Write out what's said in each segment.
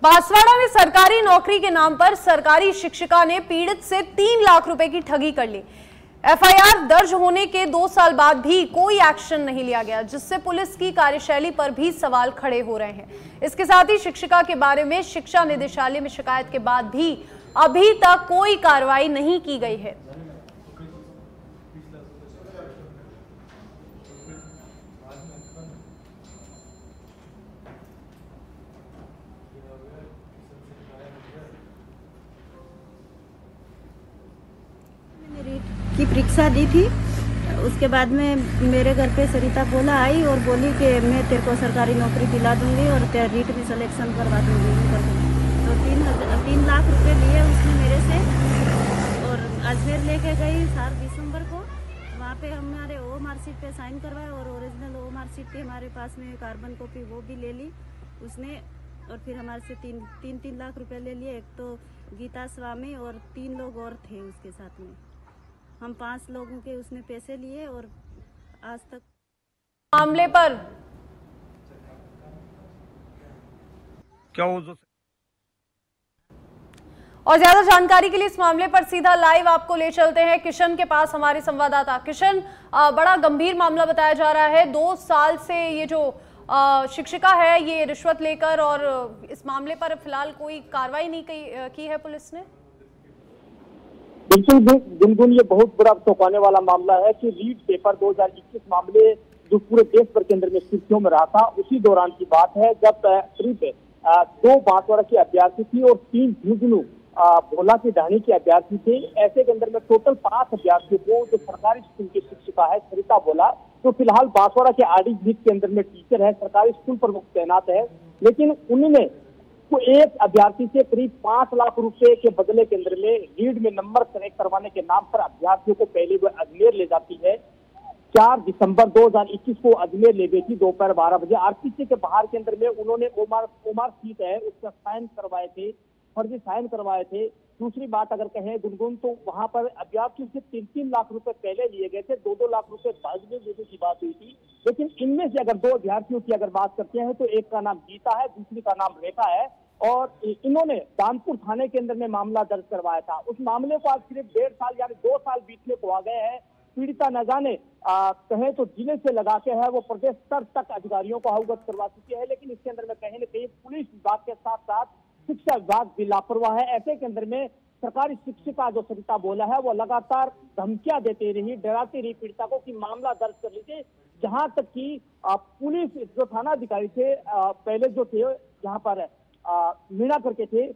बांसवाड़ा में सरकारी नौकरी के नाम पर सरकारी शिक्षिका ने पीड़ित से 3 लाख रुपए की ठगी कर ली। एफआईआर दर्ज होने के 2 साल बाद भी कोई एक्शन नहीं लिया गया, जिससे पुलिस की कार्यशैली पर भी सवाल खड़े हो रहे हैं। इसके साथ ही शिक्षिका के बारे में शिक्षा निदेशालय में शिकायत के बाद भी अभी तक कोई कार्रवाई नहीं की गई है। की परीक्षा दी थी। उसके बाद में मेरे घर पे सरिता बोला आई और बोली कि मैं तेरे को सरकारी नौकरी दिला दूंगी और तेरा रीट भी सिलेक्शन करवा दूंगी। तो 3 लाख रुपए लिए उसने मेरे से और अजमेर लेके गई 7 दिसंबर को। वहाँ पे हमारे ओ मार्कशीट पे साइन करवाए और ओरिजिनल ओ मार्कशीट की हमारे पास में कार्बन कॉपी वो भी ले ली उसने। और फिर हमारे से 3 लाख रुपए ले लिए। एक तो गीता स्वामी और 3 लोग और थे उसके साथ में। हम 5 लोगों के उसने पैसे लिए और आज तक मामले पर क्या और ज्यादा जानकारी के लिए इस मामले पर सीधा लाइव आपको ले चलते हैं किशन के पास, हमारे संवाददाता। किशन, बड़ा गंभीर मामला बताया जा रहा है। 2 साल से ये जो शिक्षिका है ये रिश्वत लेकर, और इस मामले पर फिलहाल कोई कार्रवाई नहीं की है पुलिस ने। बिल्कुल गुनगुन, ये बहुत बड़ा चौंकाने वाला मामला है कि रीट पेपर 2021 मामले जो पूरे देश भर के अंदर में सुर्खियों में रहा था, उसी दौरान की बात है जब करीब 2 बांसवाड़ा की अभ्यर्थी थी और 3 झुंझुनू भोला की ढाणी की अभ्यर्थी थे। ऐसे के अंदर में टोटल 5 अभ्यर्थियों को जो सरकारी स्कूल की शिक्षिका है सरिता भोला, जो फिलहाल बांसवाड़ा के आरडी के अंदर में टीचर है, सरकारी स्कूल पर तैनात है, लेकिन उन्होंने तो एक अभ्यर्थी से करीब 5 लाख रुपए के बदले के अंदर में रीड में नंबर करेक्ट करवाने के नाम पर अभ्यर्थियों को पहले वो अजमेर ले जाती है। 4 दिसंबर 2021 को अजमेर ले गई थी दोपहर 12 बजे। आरटीसी के बाहर के अंदर में उन्होंने ओमार सीट है उसका साइन करवाए थे, फर्जी साइन करवाए थे। दूसरी बात अगर कहें गुनगुन, तो वहां पर अभ्यर्थियों से 3 लाख रुपए पहले लिए गए थे, 2 लाख रुपए बाद में देने की बात हुई थी। लेकिन इनमें से अगर 2 अभ्यर्थियों की अगर बात करते हैं तो एक का नाम गीता है, दूसरी का नाम रेखा है, और इन्होंने दानपुर थाने के अंदर में मामला दर्ज करवाया था। उस मामले को आज सिर्फ 1.5 साल यानी 2 साल बीतने को आ गए हैं। पीड़िता न जाने कहे तो जिले से लगा के है वो प्रदेश स्तर तक अधिकारियों को अवगत करवा चुकी है, लेकिन इसके अंदर में कहीं न कहीं पुलिस विभाग के साथ साथ शिक्षा विभाग भी लापरवाह है। ऐसे के अंदर में सरकारी शिक्षिका जो सरिता भोला है वो लगातार धमकियां देती रही, डराती रही पीड़िता को कि मामला दर्ज कर लीजिए। जहां तक कि पुलिस जो थाना अधिकारी थे पहले जो थे यहाँ पर मीणा करके थे,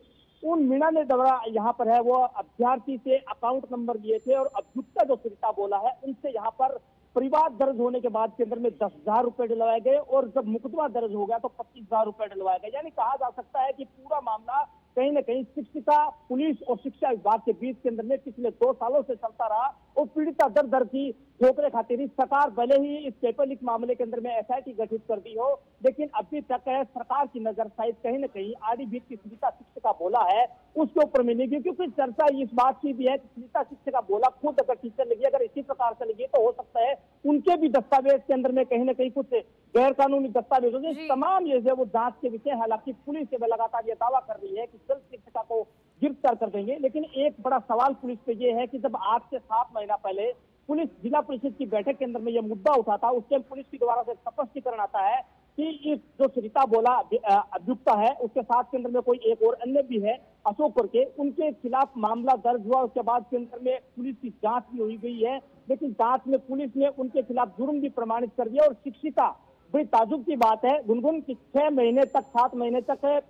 उन मीणा ने द्वारा यहाँ पर है वो अभ्यर्थी से अकाउंट नंबर लिए थे और अभियुक्ता जो सरिता भोला है उनसे यहाँ पर परिवार दर्ज होने के बाद के अंदर में 10,000 रुपए डलवाए गए और जब मुकदमा दर्ज हो गया तो 25,000 रुपए डलवाए गए। यानी कहा जा सकता है कि पूरा मामला कहीं न कहीं शिक्षिका, पुलिस और शिक्षा विभाग के बीच के अंदर में पिछले 2 सालों से चलता रहा और पीड़िता दर दर की ठोकरें खाती रही। सरकार भले ही इस पेपर लीक मामले के अंदर में एसआईटी गठित कर दी हो, लेकिन अभी तक है सरकार की नजर शायद कहीं न कहीं आरडी की सरिता शिक्षिका भोला है उसके ऊपर में नहीं, क्योंकि चर्चा इस बात की भी है कि सरिता शिक्षिका भोला खुद अगर टीचर लगी, अगर इसी प्रकार से लगी तो हो सकता है उनके भी दस्तावेज के अंदर में कहीं न कहीं कुछ गैर कानूनी दस्तावेज हो गए। तमाम ये वो जांच के विषय, हालांकि पुलिस से लगातार ये दावा कर रही है कि जल्द शिक्षिका को गिरफ्तार कर देंगे। लेकिन एक बड़ा सवाल पुलिस पे ये है कि जब आज से 7 महीना पहले पुलिस जिला परिषद की बैठक के अंदर में यह मुद्दा उठा था, उस टाइम पुलिस की द्वारा से स्पष्टीकरण आता है कि इस जो सरिता भोला अभियुक्ता है उसके साथ के अंदर में कोई एक और अन्य भी है अशोक करके, उनके खिलाफ मामला दर्ज हुआ। उसके बाद के अंदर में पुलिस की जांच भी हुई गई है, लेकिन जांच में पुलिस ने उनके खिलाफ जुर्म भी प्रमाणित कर दिया। और शिक्षिका, बड़ी ताजुब की बात है गुनगुन, की 6 महीने तक 7 महीने तक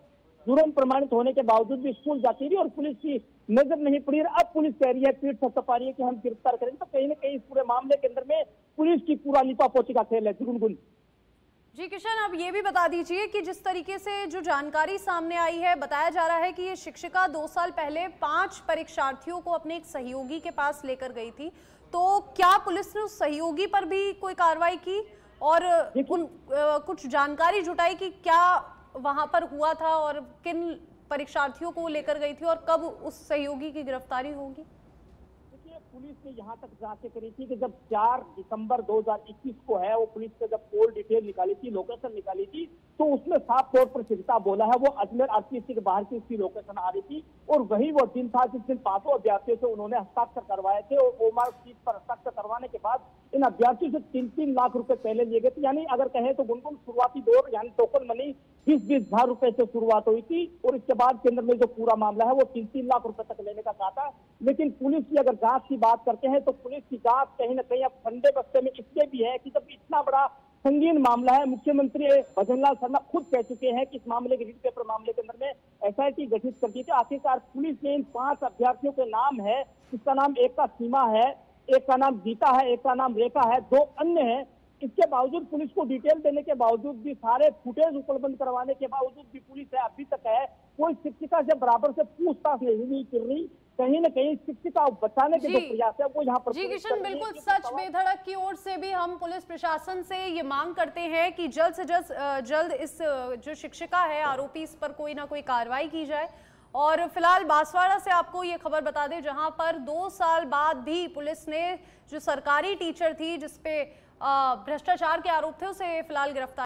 जुर्म प्रमाणित होने के बावजूद भी स्कूल जाती रही और पुलिस की नजर नहीं पड़ी। अब पुलिस कह रही है, पीठ थपथपा रही है कि हम गिरफ्तार करेंगे। तो कहीं न कहीं इस पूरे मामले के अंदर में पुलिस की पूरा लिपापोती का खेल है गुनगुन। जी किशन, अब ये भी बता दीजिए कि जिस तरीके से जो जानकारी सामने आई है, बताया जा रहा है कि ये शिक्षिका 2 साल पहले 5 परीक्षार्थियों को अपने एक सहयोगी के पास लेकर गई थी, तो क्या पुलिस ने उस सहयोगी पर भी कोई कार्रवाई की और कुछ जानकारी जुटाई कि क्या वहां पर हुआ था और किन परीक्षार्थियों को लेकर गई थी और कब उस सहयोगी की गिरफ्तारी होगी? पुलिस ने यहाँ तक जांचें करी थी कि जब 4 दिसंबर 2021 को है वो पुलिस ने जब कॉल डिटेल निकाली थी, लोकेशन निकाली थी, तो उसमें साफ तौर पर सरिता बोला है वो अजमेर आरटीसी के बाहर की उसकी लोकेशन आ रही थी और वही वो दिन था जिस दिन 5 अभ्यर्थियों से उन्होंने हस्ताक्षर करवाए थे और ओमार सीट पर हस्ताक्षर करवाने के बाद इन अभ्यर्थियों से 3-3 लाख रुपए पहले लिए गए थे। यानी अगर कहें तो गुनगुन शुरुआती दौर यानी टोकन मनी 20-20 हजार रुपए से शुरुआत हुई थी और इसके बाद केंद्र में जो पूरा मामला है वो 3-3 लाख रुपए तक लेने का कहा था। लेकिन पुलिस की अगर जांच की बात करते हैं तो पुलिस की जांच कहीं ना कहीं अब फंडे बस्ते में इसलिए भी है कि जब इतना बड़ा संगीन मामला है, मुख्यमंत्री भजनलाल शर्मा खुद कह चुके हैं कि इस मामले के रीट पेपर मामले के अंदर में एसआईटी गठित कर दी थी। आखिरकार पुलिस ने इन 5 अभ्यर्थियों के नाम है, जिसका नाम एक का सीमा है, एक का नाम गीता है, एक का नाम रेखा है, 2 अन्य हैं। इसके बावजूद पुलिस को डिटेल देने के बावजूद भी, सारे फुटेज उपलब्ध करवाने के बावजूद भी पुलिस है अभी तक है कोई शिक्षिका से बराबर से पूछताछ नहीं कर रही। कहीं न कहीं शिक्षिका बचाने के जो प्रयास है वो यहाँ पर जी किशन, बिल्कुल सच बेधड़क की ओर से भी हम पुलिस प्रशासन से ये मांग करते हैं कि जल्द से जल्द इस जो शिक्षिका है आरोपी, इस पर कोई ना कोई कार्रवाई की जाए। और फिलहाल बांसवाड़ा से आपको ये खबर बता दें जहां पर 2 साल बाद भी पुलिस ने जो सरकारी टीचर थी जिसपे भ्रष्टाचार के आरोप थे उसे फिलहाल गिरफ्तार